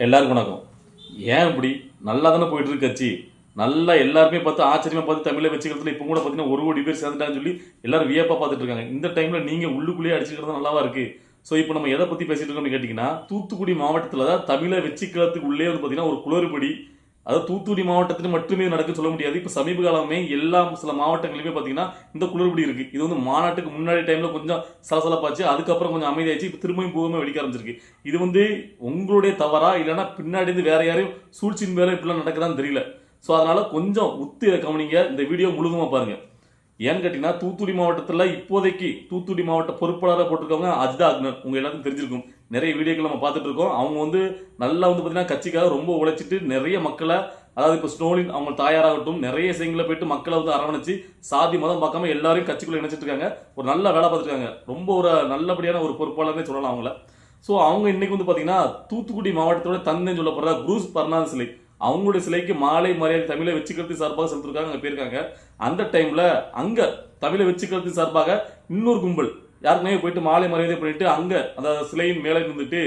எல்லாருக்கும் வணக்கம். ஏன் இப்படி நல்லா தானே போயிட்டு இருக்கு கட்சி, நல்லா எல்லாருமே பார்த்து ஆச்சரியமா பார்த்து தமிழை வச்சுக்கிறதுல இப்போ கூட பார்த்தீங்கன்னா 1 கோடி பேர் சேர்ந்துட்டாங்கன்னு சொல்லி எல்லாரும் வியப்பா பார்த்துட்டு இருக்காங்க. இந்த டைம்ல நீங்க உள்ளுக்குள்ளேயே அடிச்சுக்கிறது நல்லாவா இருக்கு? ஸோ இப்போ நம்ம எதை பத்தி பேசிட்டு இருக்கோம்னு கேட்டீங்கன்னா, தூத்துக்குடி மாவட்டத்தில் தான் தமிழை வச்சுக்கிறதுக்கு உள்ளே வந்து பார்த்தீங்கன்னா ஒரு குளறுபடி. அதாவது தூத்துக்குடி மாவட்டத்தில் மட்டுமே நடக்குன்னு சொல்ல முடியாது. இப்போ சமீப காலமே எல்லா சில மாவட்டங்களிலுமே பார்த்தீங்கன்னா இந்த குளறுபடி இருக்கு. இது வந்து மாநாட்டுக்கு முன்னாடி டைம்ல கொஞ்சம் சலசலப்பாச்சு, அதுக்கப்புறம் கொஞ்சம் அமைதியாச்சு, இப்போ திரும்பியும் பூகமே வெடிக்க ஆரம்பிச்சிருக்கு. இது வந்து உங்களுடைய தவறா இல்லைன்னா பின்னாடி இருந்து வேற யாரையும் சூழ்ச்சியின் மேல இப்படிலாம் நடக்குதான்னு தெரியல. ஸோ அதனால கொஞ்சம் உத்து கவனிங்க, இந்த வீடியோ முழுதுமா பாருங்க. ஏன்னு கேட்டீங்கன்னா, தூத்துக்குடி மாவட்டத்தில் இப்போதைக்கு தூத்துக்குடி மாவட்ட பொறுப்பாளராக போட்டிருக்கவங்க அஜிதா அக்னர். உங்க எல்லாத்துக்கும் தெரிஞ்சிருக்கும், நிறைய வீடியோக்கள் நம்ம பார்த்துட்டு இருக்கோம். அவங்க வந்து நல்லா வந்து பார்த்தீங்கன்னா கட்சிக்காக ரொம்ப உழைச்சிட்டு நிறைய மக்களை, அதாவது இப்போ ஸ்னோலின் அவங்க தாயாராகட்டும் நிறைய விஷயங்களை போயிட்டு மக்களை வந்து அரவணைச்சு சாதி மதம் பார்க்காம எல்லாரையும் கட்சிக்குள்ள இணைச்சிட்டு இருக்காங்க. ஒரு நல்ல வேலை பார்த்துட்டு இருக்காங்க. ரொம்ப ஒரு நல்லபடியான ஒரு பொறுப்பாளர்னே சொல்லலாம் அவங்கள. ஸோ அவங்க இன்னைக்கு வந்து பார்த்தீங்கன்னா தூத்துக்குடி மாவட்டத்தோட தந்தைன்னு சொல்லப்படுற குரூஸ் பர்னாந்து சிலை, அவங்களுடைய சிலைக்கு மாலை மரியாதை தமிழை வச்சுக்கிறது சார்பாக செலுத்திருக்காங்க. அங்கே போயிருக்காங்க. அந்த டைம்ல அங்க தமிழை வச்சுக்கிறது சார்பாக இன்னொரு கும்பல் யாருக்குமே போயிட்டு மாலை மரியாதை பண்ணிட்டு அங்க அந்த சிலையின் மேலே இருந்துட்டு,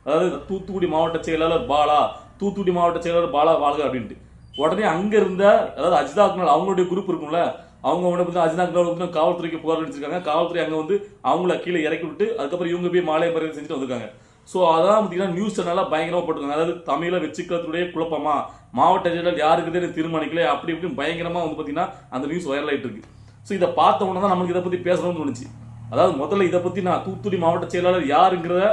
அதாவது தூத்துக்குடி மாவட்ட செயலாளர் பாலா, தூத்துக்குடி மாவட்ட செயலாளர் பாலா வாழ்க அப்படின்ட்டு உடனே அங்க இருந்த, அதாவது அஜிதா அக்னால் அவங்களுடைய குரூப் இருக்கும்ல, அவங்க வந்து அஜிதா அக்னால் காவல்துறைக்கு புகார் அளிச்சிருக்காங்க. காவல்துறை அங்க வந்து அவங்கள கீழே இறக்கி விட்டு அதுக்கப்புறம் இவங்க போய் மாலை மரியாதை செஞ்சுட்டு வந்திருக்காங்க. ஸோ அதான் பார்த்தீங்கன்னா நியூஸ் சேனலாக பயங்கரமாக போட்டுருக்காங்க. அதாவது தமிழை வச்சுக்கிறதுடைய குழப்பமா, மாவட்ட செயலர் யாருக்குதே தீர்மானிக்கல அப்படி இப்படின்னு பயங்கரமாக வந்து பார்த்தீங்கன்னா அந்த நியூஸ் வைரல் ஆகிட்டு இருக்கு. ஸோ இதை பார்த்த உடனே தான் நமக்கு இதை பற்றி பேசணும்னு தோணுச்சு. அதாவது முதல்ல இதை பற்றி நான் தூத்துக்குடி மாவட்ட செயலாளர் யாருங்கிறத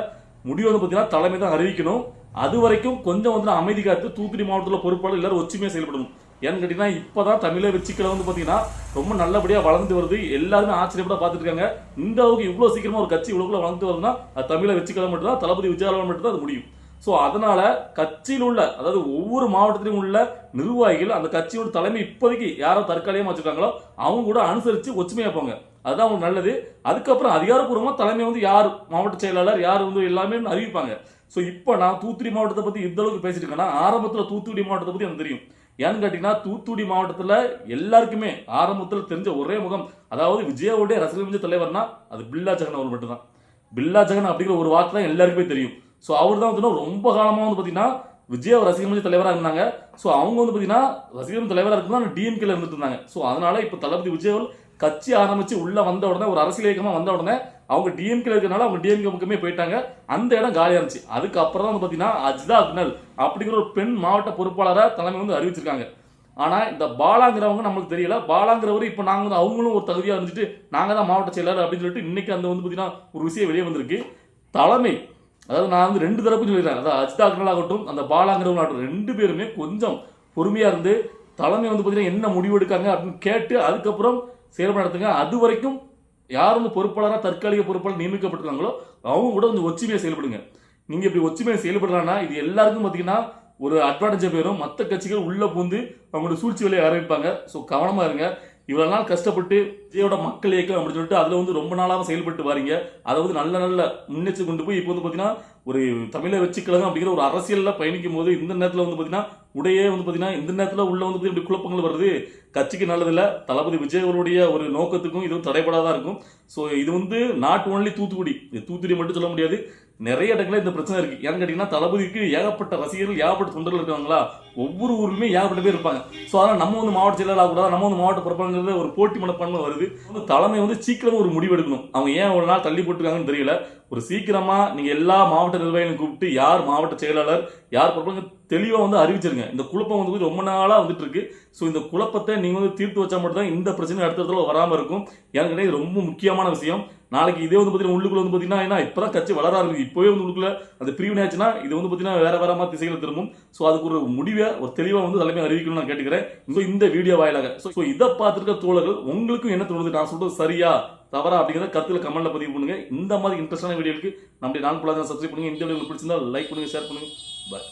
முடிவு வந்து பார்த்தீங்கன்னா தலைமை தான் அறிவிக்கணும். அது வரைக்கும் கொஞ்சம் வந்து அமைதி காத்து தூத்துக்குடி மாவட்டத்தில் பொறுப்பாளர் எல்லாரும் ஒற்றுமையாக செயல்படணும். ஏன்னு கேட்டீங்கன்னா இப்போதான் தமிழை வச்சுக்களை வந்து பார்த்தீங்கன்னா ரொம்ப நல்லபடியாக வளர்ந்து வருது. எல்லாருமே ஆச்சரியப்பட பார்த்துட்டு இருக்காங்க. இந்த அளவுக்கு இவ்வளோ சீக்கிரமா ஒரு கட்சி இவ்வளோக்குள்ள வளர்ந்து வருதுன்னா அது தமிழை வச்சுக்களை மட்டும்தான், தளபதி விஜயாலன் மட்டும்தான் அது முடியும். ஸோ அதனால கட்சியில் உள்ள, அதாவது ஒவ்வொரு மாவட்டத்திலும் உள்ள நிர்வாகிகள் அந்த கட்சியோட தலைமை இப்போதைக்கு யாரோ தற்காலிகமாக வச்சிருக்காங்களோ அவங்க கூட அனுசரித்து ஒற்றுமையாக போங்க. அதுதான் அவங்க நல்லது. அதுக்கப்புறம் அதிகாரப்பூர்வமாக தலைமை வந்து யார் மாவட்ட செயலாளர் யார் வந்து எல்லாமே அறிவிப்பாங்க. ஸோ இப்போ நான் தூத்துக்குடி மாவட்டத்தை பற்றி இந்த அளவுக்கு பேசிட்டு இருக்கேன்னா, ஆரம்பத்தில் தூத்துக்குடி மாவட்டத்தை பற்றி எனக்கு தெரியும். ஏன்னு கேட்டீங்கன்னா, தூத்துக்குடி மாவட்டத்தில் எல்லாருக்குமே ஆரம்பத்தில் தெரிஞ்ச ஒரே முகம், அதாவது விஜயாவுடைய ரசிகர் மன்ற தலைவர்னா அது பில்லா ஜெகன் அவர் மட்டும்தான். பில்லா ஜெகன் அப்படிங்கிற ஒரு வார்த்தை தான் எல்லாருக்குமே தெரியும். ஸோ அவர் தான் வந்து ரொம்ப காலமாக வந்து பார்த்தீங்கன்னா விஜய் ரசிகர் மன்ற தலைவராக இருந்தாங்க. ஸோ அவங்க வந்து பார்த்தீங்கன்னா ரசிகர் மன்ற தலைவராக இருக்கும்போது டிஎம்கேல இருந்துட்டு இருந்தாங்க. ஸோ அதனால இப்போ தளபதி விஜய் கட்சி ஆரம்பிச்சு உள்ள வந்த உடனே, ஒரு அரசியல் இயக்கமாக வந்த உடனே அவங்க டிஎம்கே இருக்கிறனால அவங்க டிஎம்கே பக்கமே போயிட்டாங்க. அந்த இடம் காலியா இருந்துச்சு. அதுக்கப்புறம் தான் வந்து பார்த்தீங்கன்னா அஜிதா அக்னல் அப்படிங்கிற ஒரு பெண் மாவட்ட பொறுப்பாளராக தலைமை வந்து அறிவிச்சிருக்காங்க. ஆனா இந்த பாலாங்கிறவங்க நம்மளுக்கு தெரியல. பாலாங்கிறவர் இப்போ நாங்கள் வந்து அவங்களும் ஒரு தகுதியாக இருந்துட்டு நாங்கள் தான் மாவட்ட செயலாளர் அப்படின்னு சொல்லிட்டு இன்னைக்கு அந்த வந்து பார்த்தீங்கன்னா ஒரு விஷயம் வெளியே வந்திருக்கு. தலைமை, அதாவது நான் வந்து 2 தரப்பு சொல்லிடுறேன். அதாவது அஜிதா அக்னல் ஆகட்டும் அந்த பாலாங்கிறவங்க ஆகட்டும் 2 பேருமே கொஞ்சம் பொறுமையா இருந்து தலைமை வந்து பார்த்தீங்கன்னா என்ன முடிவு எடுக்காங்க அப்படின்னு கேட்டு அதுக்கப்புறம் செயல்பட நடத்துங்க. அது வரைக்கும் யார் வந்து பொறுப்பாளராக தற்காலிக பொறுப்பாளர் நியமிக்கப்பட்டிருக்காங்களோ அவங்க கூட கொஞ்சம் ஒற்றுமையாக செயல்படுங்க. நீங்க இப்படி ஒற்றுமையாக செயல்படுறாங்கன்னா இது எல்லாருக்கும் பார்த்தீங்கன்னா ஒரு அட்வான்டேஜ் போயிடும். மற்ற கட்சிகள் உள்ள பூந்து அவங்களோட சூழ்ச்சி வேலையை ஆரம்பிப்பாங்க. ஸோ கவனமா இருங்க. இவ்வளவு நாள் கஷ்டப்பட்டு விஜயோட மக்கள் இயக்கம் அப்படின்னு சொல்லிட்டு அதுல வந்து ரொம்ப நாளாக செயல்பட்டு வாரீங்க. அதை வந்து நல்ல நல்ல முன்னெச்சரிக்கை கொண்டு போய் இப்போ வந்து பார்த்தீங்கன்னா ஒரு தமிழை வச்சுக்கலாம் அப்படிங்கிற ஒரு அரசியல்ல பயணிக்கும் போது இந்த நேரத்தில் வந்து பார்த்தீங்கன்னா உடையே வந்து பார்த்தீங்கன்னா இந்த நேரத்தில் உள்ள வந்து இப்படி குழப்பங்கள் வருது கட்சிக்கு நல்லதில்ல. தளபதி விஜய் அவருடைய ஒரு நோக்கத்துக்கும் இதுவும் தடைபடாதான் இருக்கும். ஸோ இது வந்து நாட் ஓன்லி தூத்துக்குடி, தூத்துக்குடி மட்டும் சொல்ல முடியாது, நிறைய இடங்களில் இந்த பிரச்சனை இருக்கு. ஏன்னு கேட்டீங்கன்னா தளபதிக்கு ஏகப்பட்ட ரசிகர்கள் ஏகப்பட்ட தொண்டர்கள் இருக்காங்களா, ஒவ்வொரு ஊருமே ஏகப்பட்ட பேர் இருப்பாங்க. ஸோ அதனால் நம்ம வந்து மாவட்ட செயலாளர் ஆகக்கூடாது, நம்ம வந்து மாவட்ட பொறுப்பாளர்கள் ஒரு போட்டி மனப்பான்மை வருது. தலைமை வந்து சீக்கிரமா ஒரு முடிவு எடுக்கணும். அவங்க ஏன் ஒரு நாள் தள்ளி போட்டுருக்காங்கன்னு தெரியல. ஒரு சீக்கிரமா நீங்க எல்லா மாவட்ட நிர்வாகிகளையும் கூப்பிட்டு யார் மாவட்ட செயலாளர் யார் பொறுப்பாளர் தெளிவா வந்து அறிவிச்சிருங்க. இந்த குழப்பம் வந்து ரொம்ப நாளா வந்துட்டு இருக்கு. ஸோ இந்த குழப்பத்தை நீங்க வந்து தீர்த்து வச்சா மட்டும் தான் இந்த பிரச்சனை அடுத்த இடத்துல வராம இருக்கும். எனக்கு இது ரொம்ப முக்கியமான விஷயம். நாளைக்கு இதே வந்து பார்த்தீங்கன்னா உள்ளுக்குள்ள வந்து பார்த்தீங்கன்னா இப்பதான் கட்சி வளர ஆரம்பிக்கும். இப்போவே வந்து உள்ளுக்குள்ள அந்த பிரிவினை ஆச்சுன்னா இது வந்து பார்த்தீங்கன்னா வேற மாதிரி திசைகளை திரும்பும். ஸோ அதுக்கு ஒரு முடிவை ஒரு தெளிவாக வந்து தலைமை அறிவிக்கணும்னு நான் கேட்டுக்கிறேன். இந்த வீடியோ வாயிலாக. ஸோ இதை பார்த்துருக்க தோழர்கள் உங்களுக்கும் என்ன தோணுது, நான் சொல்றது சரியா தவறா அப்படிங்கிற கருத்துல கமெண்ட்ல பதிவு பண்ணுங்க. இந்த மாதிரி இன்ட்ரெஸ்டான வீடியோக்கு நம்முடைய நான் சப்ஸ்கிரைப் பண்ணுங்க. இந்த வீடியோ பிடிச்சிருந்தா லைக் பண்ணுங்க, ஷேர் பண்ணுங்க. பாய்.